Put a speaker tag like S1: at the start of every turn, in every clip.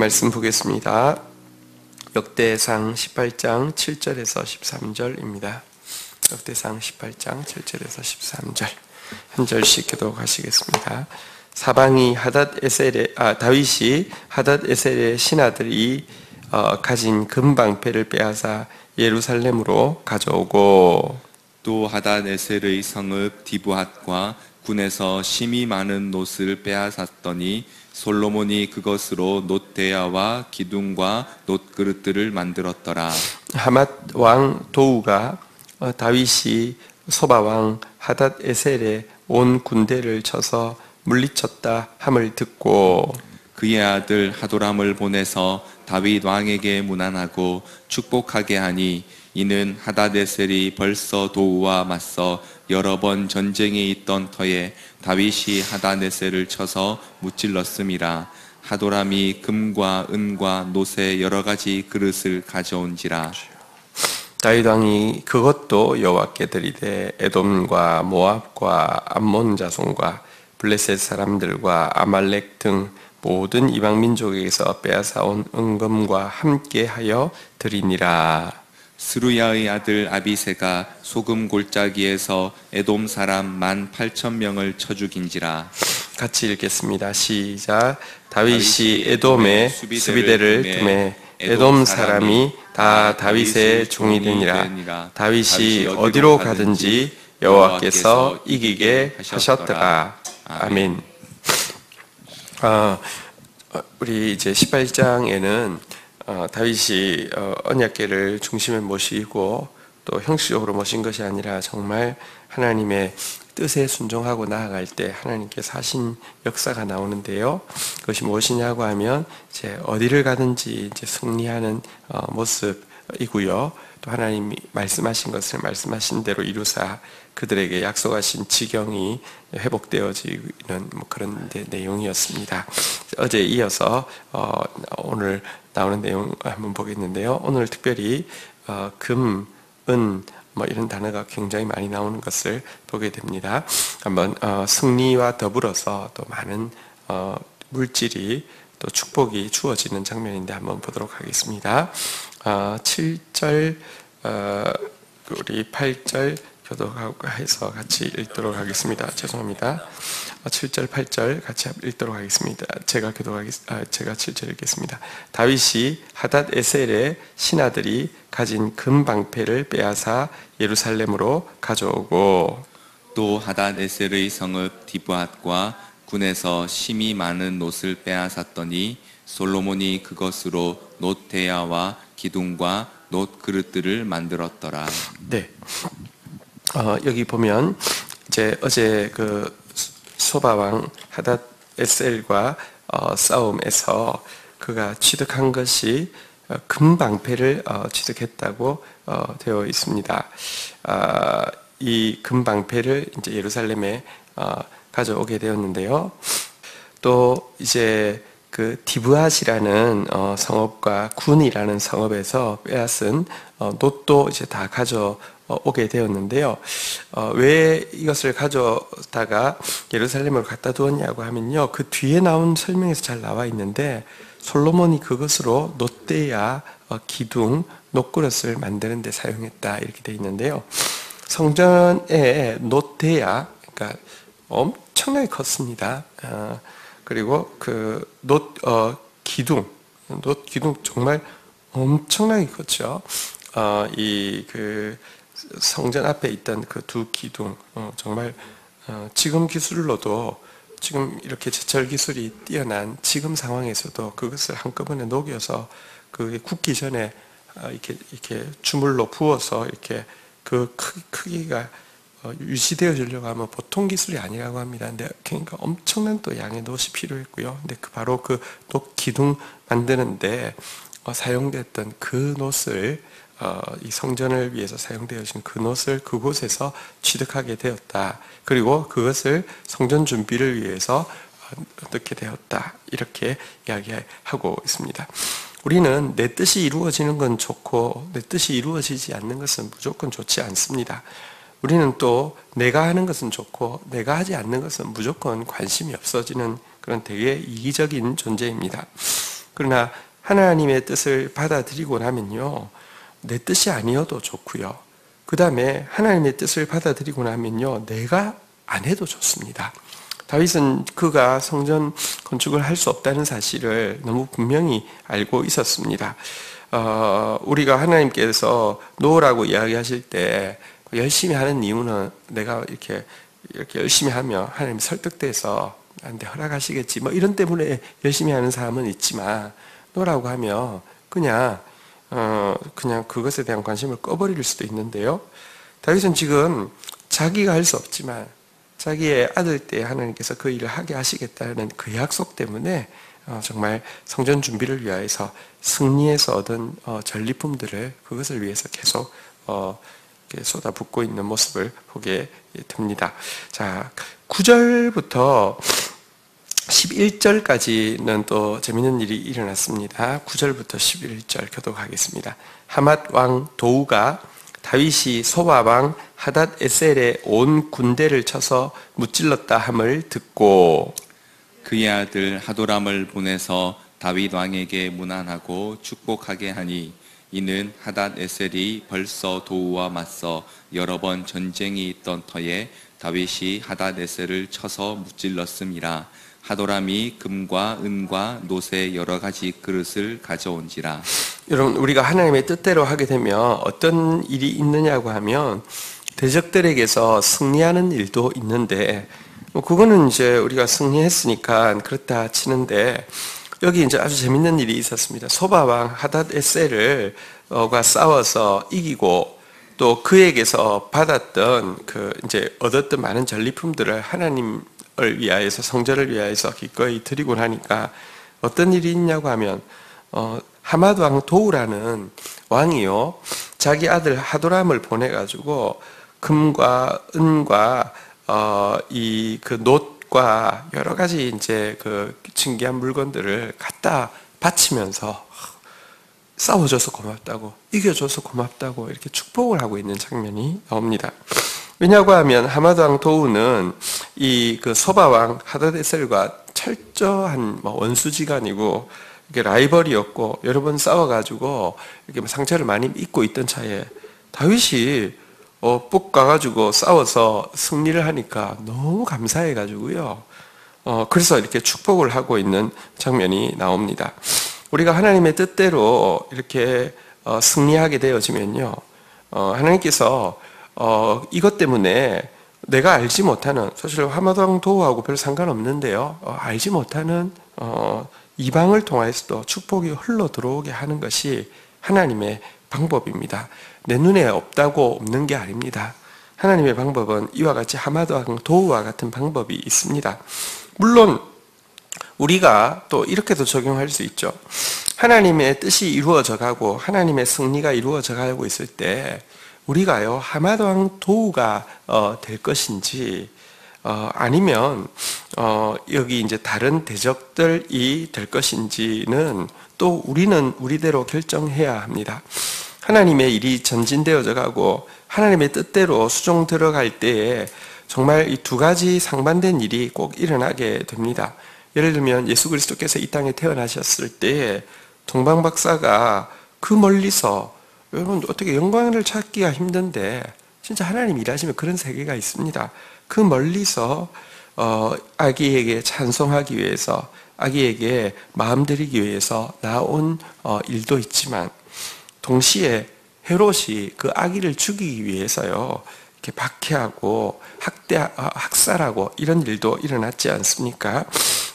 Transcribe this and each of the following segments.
S1: 말씀 보겠습니다. 역대상 18장 7절에서 13절입니다. 역대상 18장 7절에서 13절 한 절씩 교독하시겠습니다. 사방이 다윗이 하닷에셀의 신하들이 가진 금방패를 빼앗아 예루살렘으로 가져오고,
S2: 또 하닷에셀의 성읍 디브핫과 군에서 심이 많은 놋을 빼앗았더니 솔로몬이 그것으로 놋대야와 기둥과 놋그릇들을 만들었더라.
S1: 하맛 왕 도우가 다윗이 소바 왕 하닷에셀의 온 군대를 쳐서 물리쳤다 함을 듣고,
S2: 그의 아들 하도람을 보내서 다윗 왕에게 문안하고 축복하게 하니, 이는 하닷에셀이 벌써 도우와 맞서 여러 번 전쟁에 있던 터에 다윗이 하닷에셀을 쳐서 무찔렀음이라. 하도람이 금과 은과 놋의 여러 가지 그릇을 가져온지라.
S1: 다윗 왕이 그것도 여호와께 드리되 에돔과 모압과 암몬 자손과 블레셋 사람들과 아말렉 등 모든 이방 민족에게서 빼앗아온 은금과 함께하여 드리니라.
S2: 스루야의 아들 아비새가 소금 골짜기에서 에돔 사람 18,000명을 쳐 죽인지라.
S1: 같이 읽겠습니다. 시작. 다윗이 에돔에 수비대를 둠에 에돔 사람이 다 다윗의 종이 되니라. 다윗이 어디로 가든지 여호와께서 이기게 하셨더라. 아멘. 우리 이제 18장에는 다윗이 언약궤를 중심에 모시고 또 형식적으로 모신 것이 아니라 정말 하나님의 뜻에 순종하고 나아갈 때 하나님께서 하신 역사가 나오는데요. 그것이 무엇이냐고 하면 이제 어디를 가든지 이제 승리하는 모습이고요. 또 하나님이 말씀하신 것을 말씀하신 대로 이루사 그들에게 약속하신 지경이 회복되어지는 그런 내용이었습니다. 어제 이어서 오늘 나오는 내용 한번 보겠는데요. 오늘 특별히 금, 은 이런 단어가 굉장히 많이 나오는 것을 보게 됩니다. 한번 승리와 더불어서 또 많은 물질이 또 축복이 주어지는 장면인데 한번 보도록 하겠습니다. 7절 우리 8절 교독해서 같이 읽도록 하겠습니다. 죄송합니다. 7절, 8절 같이 읽도록 하겠습니다. 제가 7절 읽겠습니다. 다윗이 하닷에셀의 신하들이 가진 금방패를 빼앗아 예루살렘으로 가져오고,
S2: 또 하닷에셀의 성읍 디브핫과 군에서 심이 많은 놋을 빼앗았더니 솔로몬이 그것으로 놋대야와 기둥과 놋그릇들을 만들었더라.
S1: 네. 여기 보면 이제 어제 그 소바왕 하닷에셀과 싸움에서 그가 취득한 것이 금방패를 취득했다고 되어 있습니다. 이 금방패를 이제 예루살렘에 가져오게 되었는데요. 또 이제 그 디브핫이라는 성읍과 군이라는 성읍에서 빼앗은 놋도 이제 다 가져오게 되었는데요. 왜 이것을 가져다가 예루살렘으로 갖다 두었냐고 하면요, 그 뒤에 나온 설명에서 잘 나와 있는데 솔로몬이 그것으로 놋대야, 기둥, 놋그릇을 만드는 데 사용했다 이렇게 되어 있는데요. 성전의 놋대야, 그러니까 엄청나게 컸습니다. 그리고 그 기둥 정말 엄청나게 컸죠. 이 그 성전 앞에 있던 그 두 기둥 정말 지금 기술로도, 지금 이렇게 제철 기술이 뛰어난 지금 상황에서도 그것을 한꺼번에 녹여서 그게 굳기 전에 이렇게 주물로 부어서 이렇게 그 크기가 유지되어지려고 하면 보통 기술이 아니라고 합니다. 근데 그러니까 엄청난 또 양의 놋이 필요했고요. 근데 바로 그 놋 기둥 만드는데 사용됐던 그 놋을 이 성전을 위해서 사용되어진 그 놋을 그곳에서 취득하게 되었다. 그리고 그것을 성전 준비를 위해서 넣게 되었다. 이렇게 이야기하고 있습니다. 우리는 내 뜻이 이루어지는 건 좋고 내 뜻이 이루어지지 않는 것은 무조건 좋지 않습니다. 우리는 또 내가 하는 것은 좋고 내가 하지 않는 것은 무조건 관심이 없어지는 그런 되게 이기적인 존재입니다. 그러나 하나님의 뜻을 받아들이고 나면요, 내 뜻이 아니어도 좋고요. 그 다음에 하나님의 뜻을 받아들이고 나면요, 내가 안 해도 좋습니다. 다윗은 그가 성전 건축을 할 수 없다는 사실을 너무 분명히 알고 있었습니다. 우리가 하나님께서 놓으라고 이야기하실 때 열심히 하는 이유는 내가 이렇게 열심히 하면 하나님 설득돼서 나한테 허락하시겠지 뭐 이런 때문에 열심히 하는 사람은 있지만, 놓으라고 하면 그냥 그것에 대한 관심을 꺼버릴 수도 있는데요. 다윗은 지금 자기가 할 수 없지만 자기의 아들 때 하나님께서 그 일을 하게 하시겠다는 그 약속 때문에 정말 성전 준비를 위해서 승리해서 얻은 전리품들을 그것을 위해서 계속 쏟아붓고 있는 모습을 보게 됩니다. 자, 9절부터 11절까지는 또 재미있는 일이 일어났습니다. 9절부터 11절 교독하겠습니다. 하맛 왕 도우가 다윗이 소바 왕 하닷 에셀의 온 군대를 쳐서 무찔렀다 함을 듣고
S2: 그의 아들 하도람을 보내서 다윗 왕에게 문안하고 축복하게 하니, 이는 하닷 에셀이 벌써 도우와 맞서 여러 번 전쟁이 있던 터에 다윗이 하닷 에셀을 쳐서 무찔렀음이라. 하도람이 금과 은과 노새 여러 가지 그릇을 가져온지라.
S1: 여러분, 우리가 하나님의 뜻대로 하게 되면 어떤 일이 있느냐고 하면 대적들에게서 승리하는 일도 있는데, 그거는 이제 우리가 승리했으니까 그렇다 치는데, 여기 이제 아주 재밌는 일이 있었습니다. 소바 왕 하닷 에셀을 과 싸워서 이기고, 또 그에게서 받았던 이제 얻었던 많은 전리품들을 하나님을 위하여서, 성전을 위하여서 기꺼이 드리고 나니까 어떤 일이 있냐고 하면 하맛 왕 도우라는 왕이요, 자기 아들 하도람을 보내가지고 금과 은과 이 놋과 여러 가지 이제 진귀한 물건들을 갖다 바치면서 싸워줘서 고맙다고, 이겨줘서 고맙다고 이렇게 축복을 하고 있는 장면이 나옵니다. 왜냐고 하면 하맛 왕 도우는 이 소바 왕 하닷에셀과 철저한 원수지간이고 이게 라이벌이었고 여러 번 싸워가지고 이렇게 상처를 많이 입고 있던 차에 다윗이 ปุ๊ 가가지고 싸워서 승리를 하니까 너무 감사해가지고요. 그래서 이렇게 축복을 하고 있는 장면이 나옵니다. 우리가 하나님의 뜻대로 이렇게 승리하게 되어지면요, 하나님께서 이것 때문에 내가 알지 못하는, 사실 하맛 왕 도우하고 별 상관없는데요, 알지 못하는 이방을 통해서도 축복이 흘러 들어오게 하는 것이 하나님의 방법입니다. 내 눈에 없다고 없는 게 아닙니다. 하나님의 방법은 이와 같이 하맛 왕 도우와 같은 방법이 있습니다. 물론 우리가 또 이렇게도 적용할 수 있죠. 하나님의 뜻이 이루어져 가고 하나님의 승리가 이루어져 가고 있을 때 우리가요, 하맛 왕 도우가 될 것인지 아니면 여기 이제 다른 대적들이 될 것인지는 또 우리는 우리대로 결정해야 합니다. 하나님의 일이 전진되어져 가고 하나님의 뜻대로 수종 들어갈 때에 정말 이 두 가지 상반된 일이 꼭 일어나게 됩니다. 예를 들면 예수 그리스도께서 이 땅에 태어나셨을 때 동방 박사가 그 멀리서, 여러분 어떻게 영광을 찾기가 힘든데 진짜 하나님 일하시면 그런 세계가 있습니다. 그 멀리서 아기에게 찬송하기 위해서, 아기에게 마음 드리기 위해서 나온 일도 있지만, 동시에 헤롯이 그 아기를 죽이기 위해서요, 이렇게 박해하고 학살하고 이런 일도 일어났지 않습니까?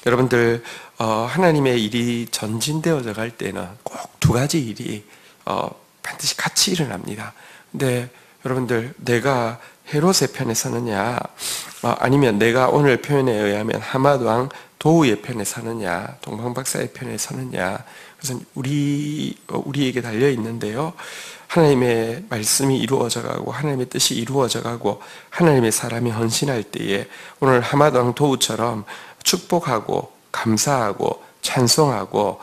S1: 여러분들, 하나님의 일이 전진되어져 갈 때는 꼭 두 가지 일이 반드시 같이 일어납니다. 근데 여러분들, 내가 헤롯의 편에 서느냐, 아니면 내가 오늘 표현에 의하면 하맛 왕 도우의 편에 서느냐, 동방 박사의 편에 서느냐, 그것은 우리에게 달려 있는데요. 하나님의 말씀이 이루어져 가고 하나님의 뜻이 이루어져 가고 하나님의 사람이 헌신할 때에 오늘 하맛 왕 도우처럼 축복하고 감사하고 찬송하고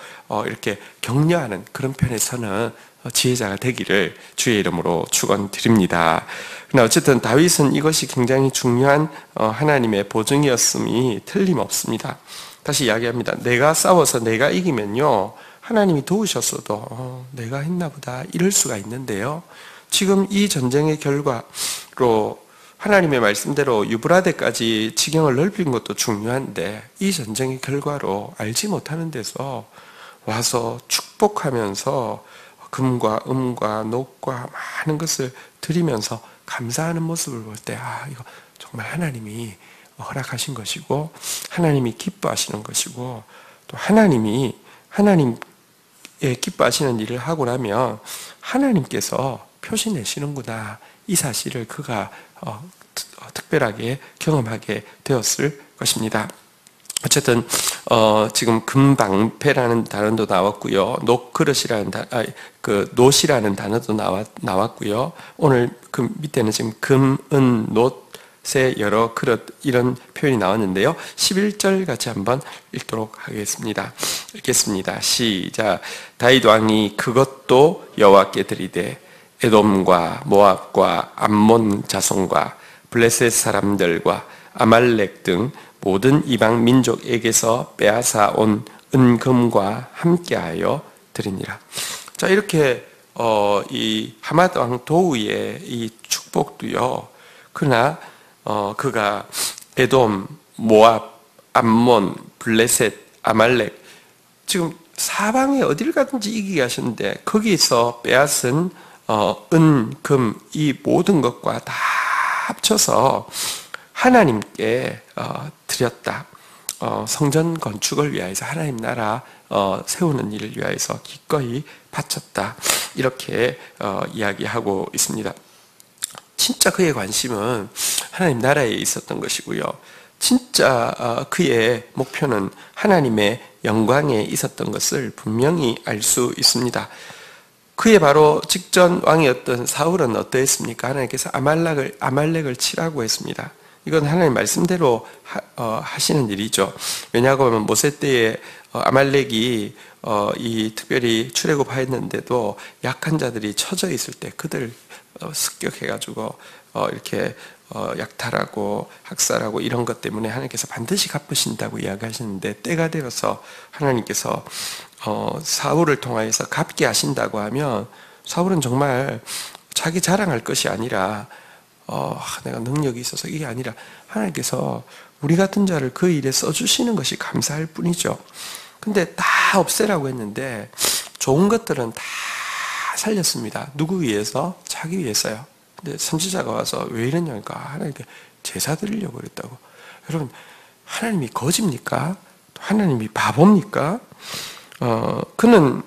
S1: 이렇게 격려하는 그런 편에 서는 지혜자가 되기를 주의 이름으로 축원드립니다. 그러나 어쨌든 다윗은 이것이 굉장히 중요한 하나님의 보증이었음이 틀림없습니다. 다시 이야기합니다. 내가 싸워서 내가 이기면요, 하나님이 도우셨어도 내가 했나 보다 이럴 수가 있는데요. 지금 이 전쟁의 결과로 하나님의 말씀대로 유브라데까지 지경을 넓힌 것도 중요한데 이 전쟁의 결과로 알지 못하는 데서 와서 축복하면서 금과 음과 녹과 많은 것을 드리면서 감사하는 모습을 볼 때 이거 정말 하나님이 허락하신 것이고 하나님이 기뻐하시는 것이고 또 하나님의 기뻐하시는 일을 하고 나면 하나님께서 표시 내시는구나 이 사실을 그가 특별하게 경험하게 되었을 것입니다. 어쨌든 지금 금방패라는 단어도 나왔고요, 녹그릇이라는 놋이라는 단어도 나왔고요. 오늘 그 밑에는 지금 금은 놋의 여러 그릇 이런 표현이 나왔는데요. 11절 같이 한번 읽도록 하겠습니다. 읽겠습니다. 시작. 다윗 왕이 그것도 여호와께 드리되 에돔과 모압과 암몬 자손과 블레셋 사람들과 아말렉 등 모든 이방 민족에게서 빼앗아 온 은금과 함께하여 드리니라. 자, 이렇게 이 하맛 왕 도우의 이 축복도요. 그러나 그가 에돔, 모압, 암몬, 블레셋, 아말렉 지금 사방에 어딜 가든지 이기게 하셨는데 거기서 빼앗은 은, 금 이 모든 것과 다 합쳐서 하나님께 드렸다. 성전 건축을 위하여서 하나님 나라 세우는 일을 위하여서 기꺼이 바쳤다. 이렇게 이야기하고 있습니다. 진짜 그의 관심은 하나님 나라에 있었던 것이고요. 진짜 그의 목표는 하나님의 영광에 있었던 것을 분명히 알 수 있습니다. 그의 바로 직전 왕이었던 사울은 어떠했습니까? 하나님께서 아말렉을 치라고 했습니다. 이건 하나님 말씀대로 하시는 일이죠. 왜냐하면 모세 때에 아말렉이 특별히 출애굽하였는데도 약한 자들이 처져 있을 때 그들 습격해가지고 이렇게 약탈하고 학살하고 이런 것 때문에 하나님께서 반드시 갚으신다고 이야기하시는데 때가 되어서 하나님께서 사울을 통하여서 갚게 하신다고 하면 사울은 정말 자기 자랑할 것이 아니라 내가 능력이 있어서 이게 아니라 하나님께서 우리 같은 자를 그 일에 써주시는 것이 감사할 뿐이죠. 근데 다 없애라고 했는데 좋은 것들은 다 살렸습니다. 누구 위해서? 자기 위해서요. 근데 선지자가 와서 왜 이랬냐니까 하나님께 제사 드리려고 그랬다고. 여러분, 하나님이 거짓입니까? 하나님이 바보입니까? 그는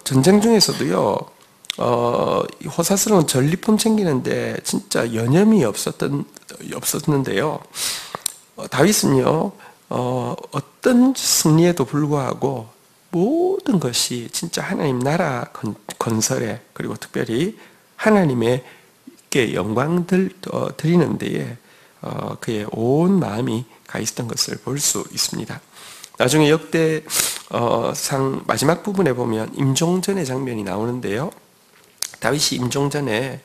S1: 전쟁 중에서도요, 호사스러운 전리품 챙기는데 진짜 여념이 없었는데요. 다윗은요, 어떤 승리에도 불구하고 모든 것이 진짜 하나님 나라 건설에 그리고 특별히 하나님께 영광 드리는 데에 그의 온 마음이 가 있었던 것을 볼 수 있습니다. 나중에 역대상 마지막 부분에 보면 임종전의 장면이 나오는데요. 다윗이 임종전에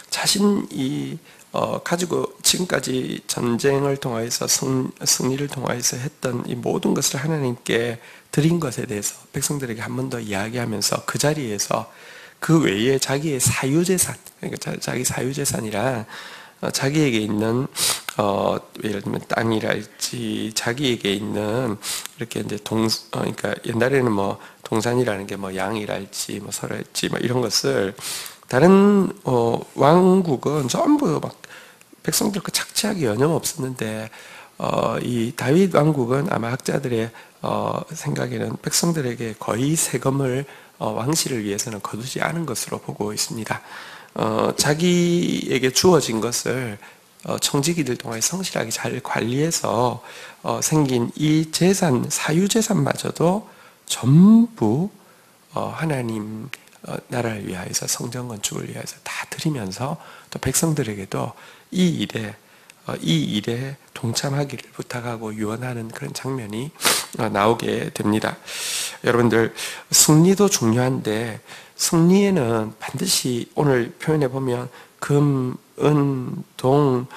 S1: 자신이 가지고 지금까지 전쟁을 통하여서 승리를 통하여서 했던 이 모든 것을 하나님께 드린 것에 대해서 백성들에게 한 번 더 이야기하면서 그 자리에서 그 외에 자기의 사유재산, 그러니까 자기 사유재산이란 자기에게 있는 예를 들면 땅이랄지 자기에게 있는 이렇게 이제 그러니까 옛날에는 뭐 동산이라는 게 뭐 양이랄지 뭐 소랄지 뭐 이런 것을 다른 왕국은 전부 막 백성들 그 착취하기 여념 없었는데 이 다윗 왕국은 아마 학자들의 생각에는 백성들에게 거의 세금을 왕실을 위해서는 거두지 않은 것으로 보고 있습니다. 자기에게 주어진 것을 청지기들 통해 성실하게 잘 관리해서 생긴 이 재산, 사유재산마저도 전부 하나님 나라를 위하여서 성전 건축을 위하여서 다 드리면서 또 백성들에게도 이 일에 동참하기를 부탁하고 유언하는 그런 장면이 나오게 됩니다. 여러분들, 승리도 중요한데 승리에는 반드시 오늘 표현해 보면 금, 은, 동,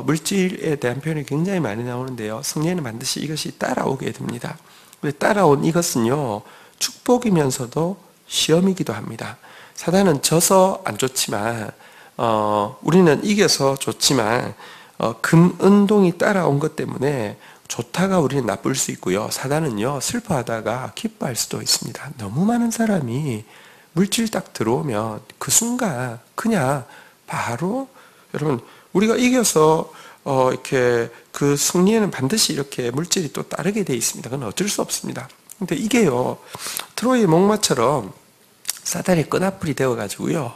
S1: 물질에 대한 표현이 굉장히 많이 나오는데요. 승리에는 반드시 이것이 따라오게 됩니다. 따라온 이것은요, 축복이면서도 시험이기도 합니다. 사단은 져서 안 좋지만 우리는 이겨서 좋지만 금은동이 따라온 것 때문에 좋다가 우리는 나쁠 수 있고요. 사단은요, 슬퍼하다가 기뻐할 수도 있습니다. 너무 많은 사람이 물질 딱 들어오면 그 순간 그냥 바로 여러분 우리가 이겨서 이렇게 그 승리에는 반드시 이렇게 물질이 또 따르게 돼 있습니다. 그건 어쩔 수 없습니다. 근데 이게요, 트로이의 목마처럼 사단의 끈앞풀이 되어가지고요,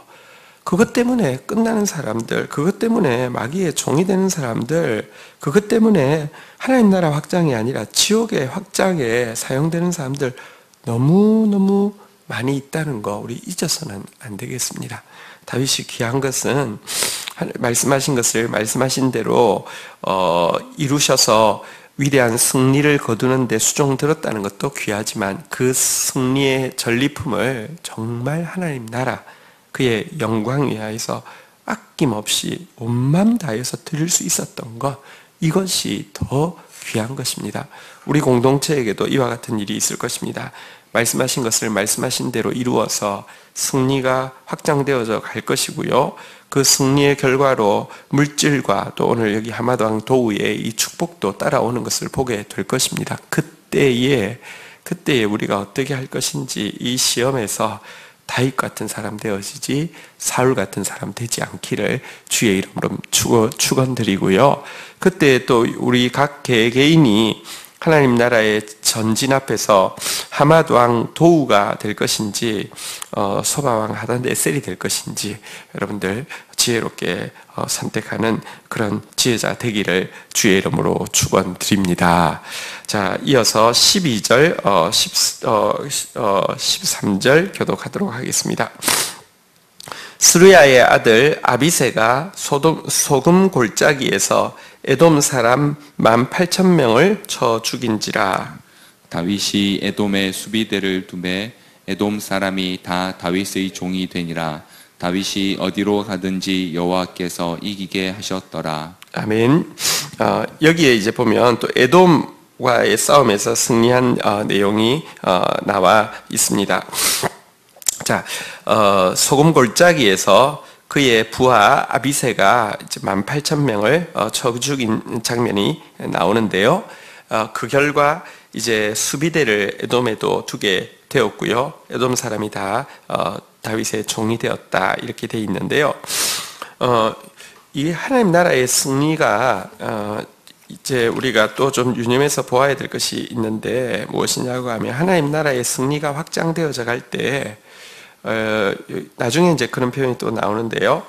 S1: 그것 때문에 끝나는 사람들, 그것 때문에 마귀의 종이 되는 사람들, 그것 때문에 하나님 나라 확장이 아니라 지옥의 확장에 사용되는 사람들 너무너무 많이 있다는 거 우리 잊어서는 안 되겠습니다. 다윗이 귀한 것은 말씀하신 것을 말씀하신 대로 이루셔서 위대한 승리를 거두는 데 수종 들었다는 것도 귀하지만 그 승리의 전리품을 정말 하나님 나라 그의 영광 위하여서 아낌없이 온 마음 다해서 드릴 수 있었던 것, 이것이 더 귀한 것입니다. 우리 공동체에게도 이와 같은 일이 있을 것입니다. 말씀하신 것을 말씀하신 대로 이루어서 승리가 확장되어져 갈 것이고요. 그 승리의 결과로 물질과 또 오늘 여기 하마도왕 도우의 이 축복도 따라오는 것을 보게 될 것입니다. 그때에 우리가 어떻게 할 것인지 이 시험에서 다윗 같은 사람 되어지지 사울 같은 사람 되지 않기를 주의 이름으로 축원드리고요. 그때 또 우리 각 개개인이 하나님 나라의 전진 앞에서 하맛왕 도우가 될 것인지 소바왕 하단에셀이 될 것인지 여러분들 지혜롭게 선택하는 그런 지혜자 되기를 주의 이름으로 축원드립니다. 자, 이어서 12절, 13절 교독하도록 하겠습니다. 스루야의 아들 아비새가 소금 골짜기에서 에돔 사람 18,000명을 쳐 죽인지라.
S2: 다윗이 에돔의 수비대를 두매 에돔 사람이 다 다윗의 종이 되니라. 다윗이 어디로 가든지 여호와께서 이기게 하셨더라.
S1: 아멘. 여기에 이제 보면 또 에돔과의 싸움에서 승리한 내용이 나와 있습니다. 자, 소금 골짜기에서 그의 부하 아비새가 18,000명을 쳐 죽인 장면이 나오는데요. 그 결과 이제 수비대를 에돔에도 두게 되었고요. 에돔 사람이 다 다윗의 종이 되었다 이렇게 돼 있는데요. 이 하나님 나라의 승리가 이제 우리가 또 좀 유념해서 보아야 될 것이 있는데 무엇이냐고 하면 하나님 나라의 승리가 확장되어져 갈 때 나중에 이제 그런 표현이 또 나오는데요.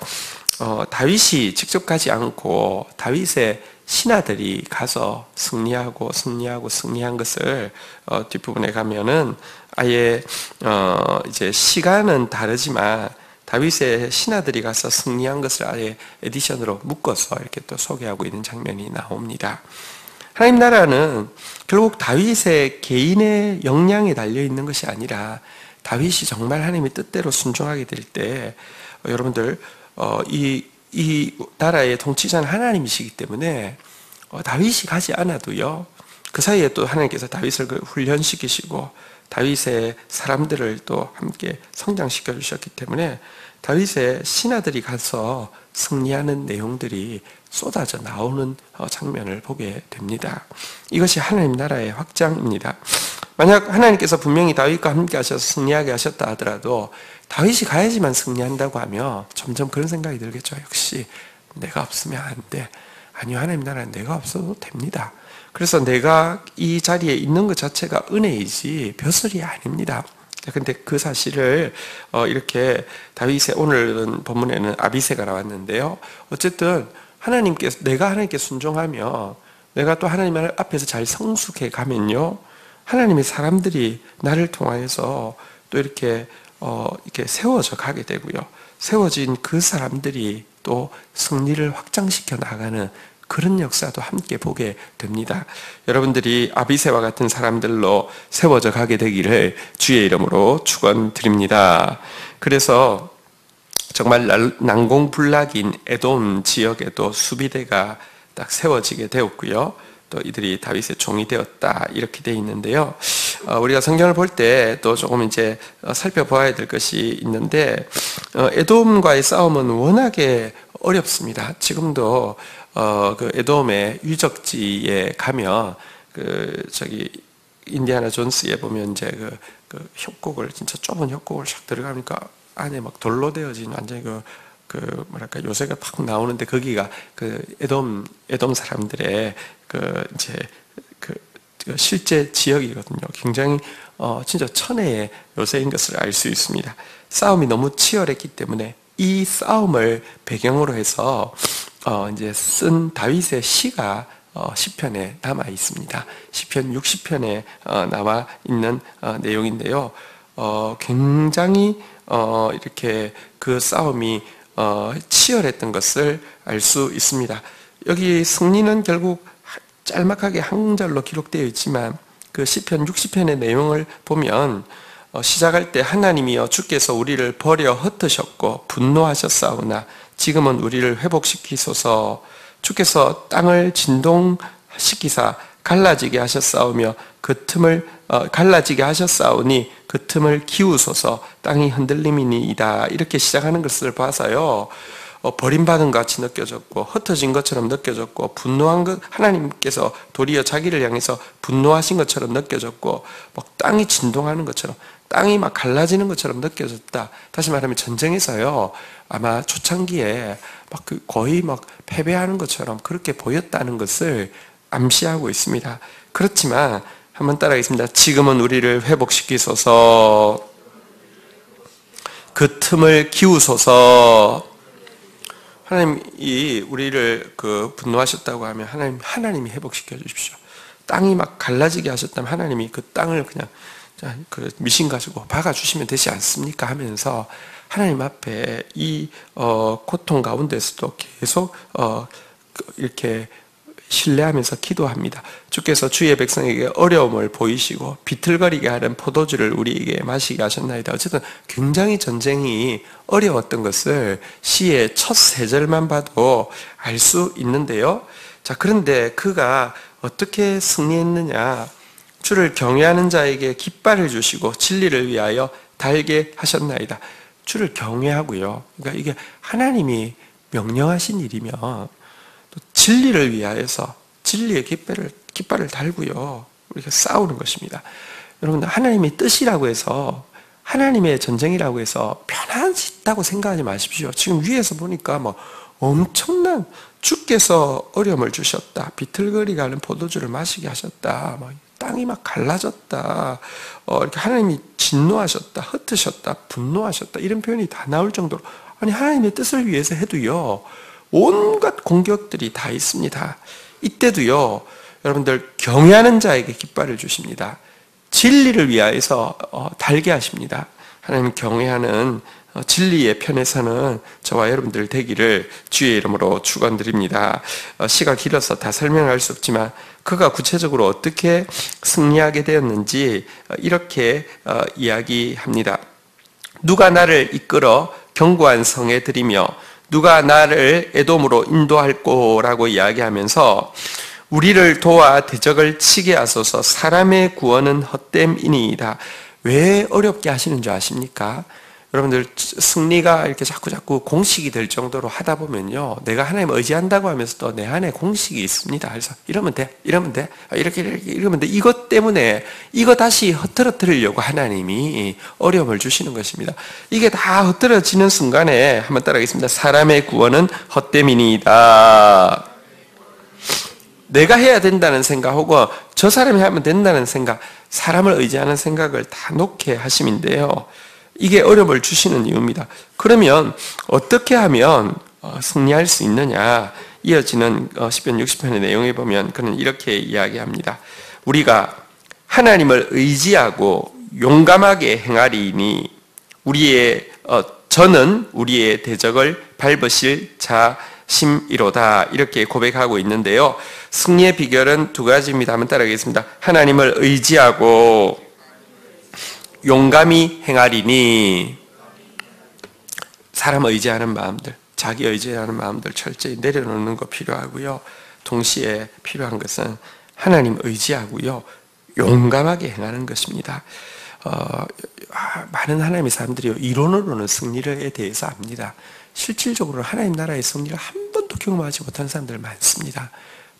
S1: 다윗이 직접 가지 않고 다윗의 신하들이 가서 승리한 것을 뒷부분에 가면은 아예 이제 시간은 다르지만 다윗의 신하들이 가서 승리한 것을 아예 에디션으로 묶어서 이렇게 또 소개하고 있는 장면이 나옵니다. 하나님 나라는 결국 다윗의 개인의 역량에 달려 있는 것이 아니라 다윗이 정말 하나님의 뜻대로 순종하게 될 때 여러분들 이 나라의 통치자는 하나님이시기 때문에 다윗이 가지 않아도요, 그 사이에 또 하나님께서 다윗을 훈련시키시고 다윗의 사람들을 또 함께 성장시켜 주셨기 때문에 다윗의 신하들이 가서 승리하는 내용들이 쏟아져 나오는 장면을 보게 됩니다. 이것이 하나님 나라의 확장입니다. 만약 하나님께서 분명히 다윗과 함께 하셔서 승리하게 하셨다 하더라도 다윗이 가야지만 승리한다고 하면 점점 그런 생각이 들겠죠. 역시 내가 없으면 안 돼. 아니요, 하나님 나라는 내가 없어도 됩니다. 그래서 내가 이 자리에 있는 것 자체가 은혜이지 벼슬이 아닙니다. 근데 그 사실을 이렇게 다윗의 오늘 본문에는 아비새가 나왔는데요. 어쨌든 내가 하나님께 순종하며 내가 또 하나님 앞에서 잘 성숙해 가면요, 하나님의 사람들이 나를 통하여서 또 이렇게 세워져 가게 되고요. 세워진 그 사람들이 또 승리를 확장시켜 나가는 그런 역사도 함께 보게 됩니다. 여러분들이 아비새와 같은 사람들로 세워져 가게 되기를 주의 이름으로 축원드립니다. 그래서 정말 난공불락인 에돔 지역에도 수비대가 딱 세워지게 되었고요. 또 이들이 다윗의 종이 되었다 이렇게 돼 있는데요. 우리가 성경을 볼 때 또 조금 이제 살펴보아야 될 것이 있는데 에돔과의 싸움은 워낙에 어렵습니다. 지금도 그 에돔의 유적지에 가면 인디아나 존스에 보면 이제 그 협곡을 진짜 좁은 협곡을 쫙 들어가니까 안에 막 돌로 되어진 완전히 뭐랄까 요새가 팍 나오는데 거기가 그 에돔 사람들의 이제 그 실제 지역이거든요. 굉장히 진짜 천혜의 요새인 것을 알 수 있습니다. 싸움이 너무 치열했기 때문에 이 싸움을 배경으로 해서 이제 쓴 다윗의 시가 시편에 남아 있습니다. 시편 60편에 남아 있는 내용인데요. 굉장히 이렇게 그 싸움이 치열했던 것을 알 수 있습니다. 여기 승리는 결국 짤막하게 한 절로 기록되어 있지만 그 시편 60편의 내용을 보면 시작할 때 하나님이여 주께서 우리를 버려 흩으셨고 분노하셨사오나 지금은 우리를 회복시키소서. 주께서 땅을 진동시키사 갈라지게 하셨사오며 그 틈을 갈라지게 하셨사오니 그 틈을 기우소서. 땅이 흔들림이니이다. 이렇게 시작하는 것을 봐서요, 버림받은 것 같이 느껴졌고 흩어진 것처럼 느껴졌고 분노한 것, 하나님께서 도리어 자기를 향해서 분노하신 것처럼 느껴졌고 막 땅이 진동하는 것처럼, 땅이 막 갈라지는 것처럼 느껴졌다. 다시 말하면 전쟁에서요, 아마 초창기에 막 거의 막 패배하는 것처럼 그렇게 보였다는 것을 암시하고 있습니다. 그렇지만 한번 따라하겠습니다. 지금은 우리를 회복시키소서. 그 틈을 기우소서. 하나님이 우리를 분노하셨다고 하면 하나님이 회복시켜 주십시오. 땅이 막 갈라지게 하셨다면 하나님이 그 땅을 그냥 미신 가지고 박아주시면 되지 않습니까? 하면서 하나님 앞에 이 고통 가운데서도 계속 이렇게 신뢰하면서 기도합니다. 주께서 주의 백성에게 어려움을 보이시고 비틀거리게 하는 포도주를 우리에게 마시게 하셨나이다. 어쨌든 굉장히 전쟁이 어려웠던 것을 시의 첫 세 절만 봐도 알 수 있는데요. 자, 그런데 그가 어떻게 승리했느냐? 주를 경외하는 자에게 깃발을 주시고 진리를 위하여 달게 하셨나이다. 주를 경외하고요. 그러니까 이게 하나님이 명령하신 일이면 또 진리를 위하여서 진리의 깃발을 달고요. 우리가 싸우는 것입니다. 여러분, 하나님의 뜻이라고 해서, 하나님의 전쟁이라고 해서 편하다고 생각하지 마십시오. 지금 위에서 보니까 뭐 엄청난, 주께서 어려움을 주셨다, 비틀거리게 하는 포도주를 마시게 하셨다, 땅이 막 갈라졌다, 이렇게 하나님이 진노하셨다, 흩으셨다, 분노하셨다, 이런 표현이 다 나올 정도로, 아니 하나님의 뜻을 위해서 해도요, 온갖 공격들이 다 있습니다. 이때도요, 여러분들 경외하는 자에게 깃발을 주십니다. 진리를 위하여서 달게 하십니다. 하나님 경외하는 진리의 편에서는 저와 여러분들 되기를 주의 이름으로 축원드립니다. 시가 길어서 다 설명할 수 없지만 그가 구체적으로 어떻게 승리하게 되었는지 이렇게 이야기합니다. 누가 나를 이끌어 견고한 성에 들이며 누가 나를 에돔으로 인도할 거라고 이야기하면서 우리를 도와 대적을 치게 하소서. 사람의 구원은 헛됨이니이다. 왜 어렵게 하시는 줄 아십니까? 여러분들 승리가 이렇게 자꾸 공식이 될 정도로 하다 보면요, 내가 하나님 의지한다고 하면서도 내 안에 공식이 있습니다. 그래서 이러면 돼, 이렇게 이러면 돼. 이것 때문에 이거 다시 흐트러뜨리려고 하나님이 어려움을 주시는 것입니다. 이게 다 흐트러지는 순간에 한번 따라하겠습니다. 사람의 구원은 헛됨이니이다. 내가 해야 된다는 생각 혹은 저 사람이 하면 된다는 생각, 사람을 의지하는 생각을 다 놓게 하심인데요, 이게 어려움을 주시는 이유입니다. 그러면 어떻게 하면 승리할 수 있느냐? 이어지는 시편 60편의 내용에 보면 그는 이렇게 이야기합니다. 우리가 하나님을 의지하고 용감하게 행하리니 저는 우리의 대적을 밟으실 자심이로다. 이렇게 고백하고 있는데요, 승리의 비결은 두 가지입니다. 한번 따라하겠습니다. 하나님을 의지하고 용감히 행하리니, 사람 의지하는 마음들, 자기 의지하는 마음들 철저히 내려놓는 거 필요하고요. 동시에 필요한 것은 하나님 의지하고요, 용감하게 행하는 것입니다. 많은 하나님의 사람들이 이론으로는 승리에 대해서 압니다. 실질적으로 하나님 나라의 승리를 한 번도 경험하지 못한 사람들 많습니다.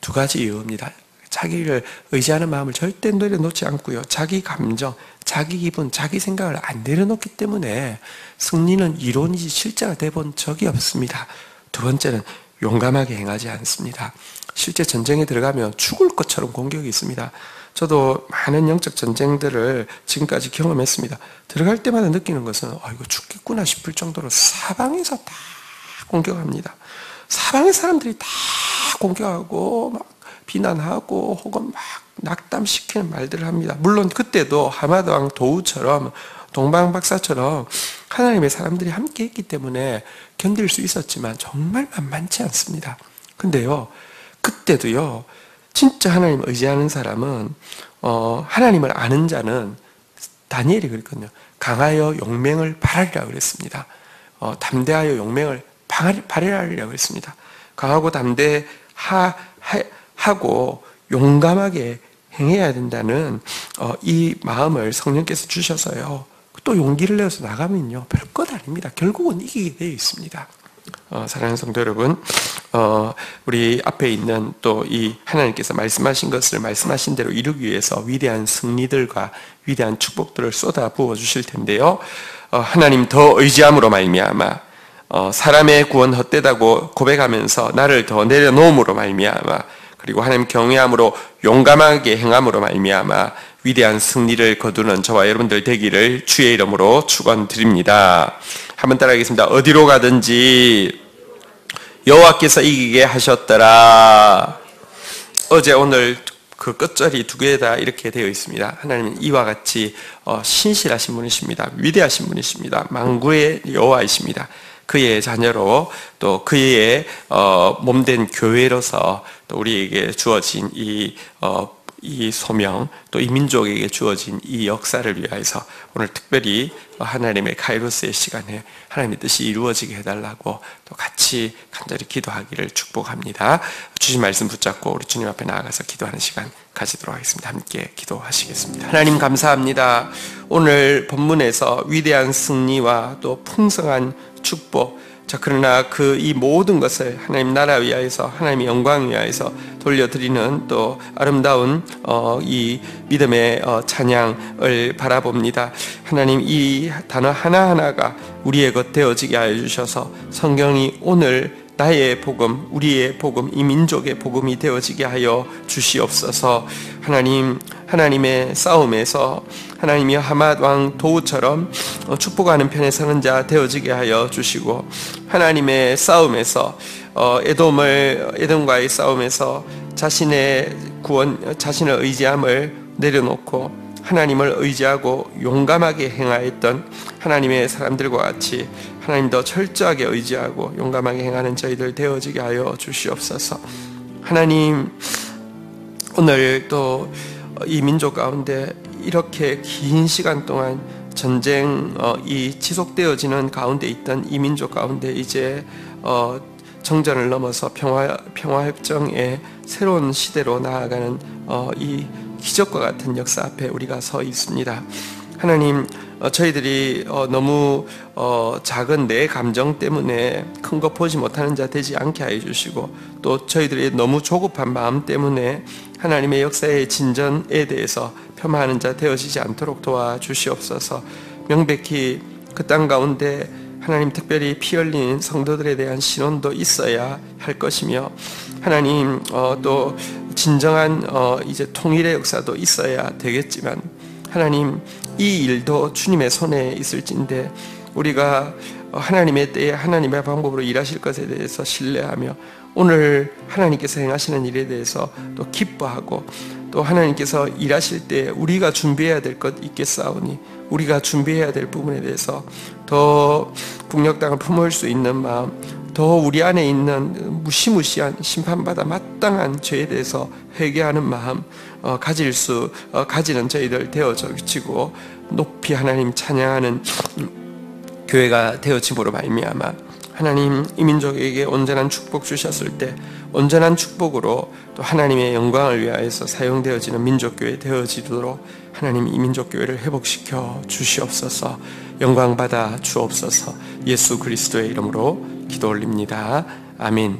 S1: 두 가지 이유입니다. 자기를 의지하는 마음을 절대 내려놓지 않고요, 자기 감정, 자기 기분, 자기 생각을 안 내려놓기 때문에 승리는 이론이지 실제가 돼본 적이 없습니다. 두 번째는 용감하게 행하지 않습니다. 실제 전쟁에 들어가면 죽을 것처럼 공격이 있습니다. 저도 많은 영적 전쟁들을 지금까지 경험했습니다. 들어갈 때마다 느끼는 것은 이거 죽겠구나 싶을 정도로 사방에서 다 공격합니다. 사방의 사람들이 다 공격하고 막 비난하고 혹은 막 낙담시키는 말들을 합니다. 물론 그때도 하마드 왕 도우처럼, 동방 박사처럼 하나님의 사람들이 함께 했기 때문에 견딜 수 있었지만 정말 만만치 않습니다. 근데요, 그때도요, 진짜 하나님 의지하는 사람은, 하나님을 아는 자는, 다니엘이 그랬거든요. 강하여 용맹을 발하리라 그랬습니다. 담대하여 용맹을 발휘하리라 그랬습니다. 강하고 담대하고 용감하게 행해야 된다는 이 마음을 성령께서 주셔서요, 또 용기를 내어서 나가면요, 별것 아닙니다. 결국은 이기게 되어 있습니다. 사랑하는 성도 여러분, 우리 앞에 있는 또 이 하나님께서 말씀하신 것을 말씀하신 대로 이루기 위해서 위대한 승리들과 위대한 축복들을 쏟아 부어 주실 텐데요, 하나님 더 의지함으로 말미암아, 사람의 구원 헛되다고 고백하면서 나를 더 내려놓음으로 말미암아, 그리고 하나님 경외함으로 용감하게 행함으로 말미암아 위대한 승리를 거두는 저와 여러분들 되기를 주의 이름으로 축원드립니다. 한번 따라하겠습니다. 어디로 가든지 여호와께서 이기게 하셨더라. 어제 오늘 그 끝절이 두 개 다 이렇게 되어 있습니다. 하나님은 이와 같이 신실하신 분이십니다. 위대하신 분이십니다. 만구의 여호와이십니다. 그의 자녀로 또 그의 몸된 교회로서 또 우리에게 주어진 이 소명, 또 이 민족에게 주어진 이 역사를 위하여서 오늘 특별히 하나님의 카이로스의 시간에 하나님의 뜻이 이루어지게 해달라고 또 같이 간절히 기도하기를 축복합니다. 주신 말씀 붙잡고 우리 주님 앞에 나아가서 기도하는 시간 가지도록 하겠습니다. 함께 기도하시겠습니다. 하나님 감사합니다. 오늘 본문에서 위대한 승리와 또 풍성한 축복, 그러나 이 모든 것을 하나님 나라 위하여서, 하나님의 영광 위하여서 돌려드리는 또 아름다운 이 믿음의 찬양을 바라봅니다. 하나님, 이 단어 하나하나가 우리의 것 되어지게 하여 주셔서 성경이 오늘 나의 복음, 우리의 복음, 이 민족의 복음이 되어지게 하여 주시옵소서. 하나님, 하나님의 싸움에서 하나님이 하맛 왕 도우처럼 축복하는 편에 서는 자 되어지게 하여 주시고, 하나님의 싸움에서 에돔과의 싸움에서 자신의 구원, 자신의 의지함을 내려놓고 하나님을 의지하고 용감하게 행하였던 하나님의 사람들과 같이 하나님 더 철저하게 의지하고 용감하게 행하는 저희들 되어지게 하여 주시옵소서. 하나님, 오늘 또 이 민족 가운데 이렇게 긴 시간 동안 전쟁이 지속되어지는 가운데 있던 이 민족 가운데 이제 정전을 넘어서 평화협정의 새로운 시대로 나아가는 이 기적과 같은 역사 앞에 우리가 서 있습니다. 하나님, 저희들이 너무 작은 내 감정 때문에 큰 거 보지 못하는 자 되지 않게 하여 주시고, 또 저희들이 너무 조급한 마음 때문에 하나님의 역사의 진전에 대해서 폄하하는 자 되어지지 않도록 도와주시옵소서. 명백히 그 땅 가운데 하나님, 특별히 피 흘린 성도들에 대한 신원도 있어야 할 것이며, 하나님 또 진정한 이제 통일의 역사도 있어야 되겠지만, 하나님, 이 일도 주님의 손에 있을진데 우리가 하나님의 때에 하나님의 방법으로 일하실 것에 대해서 신뢰하며 오늘 하나님께서 행하시는 일에 대해서 또 기뻐하고, 또 하나님께서 일하실 때 우리가 준비해야 될 것 있겠사오니 우리가 준비해야 될 부분에 대해서 더 북녘 땅을 품을 수 있는 마음, 더 우리 안에 있는 무시무시한 심판받아 마땅한 죄에 대해서 회개하는 마음 가지는 저희들 되어지고 높이 하나님 찬양하는 교회가 되어짐으로 말미암아 하나님 이 민족에게 온전한 축복 주셨을 때 온전한 축복으로 또 하나님의 영광을 위하여서 사용되어지는 민족교회 되어지도록 하나님 이 민족교회를 회복시켜 주시옵소서. 영광받아 주옵소서. 예수 그리스도의 이름으로 기도 올립니다. 아멘.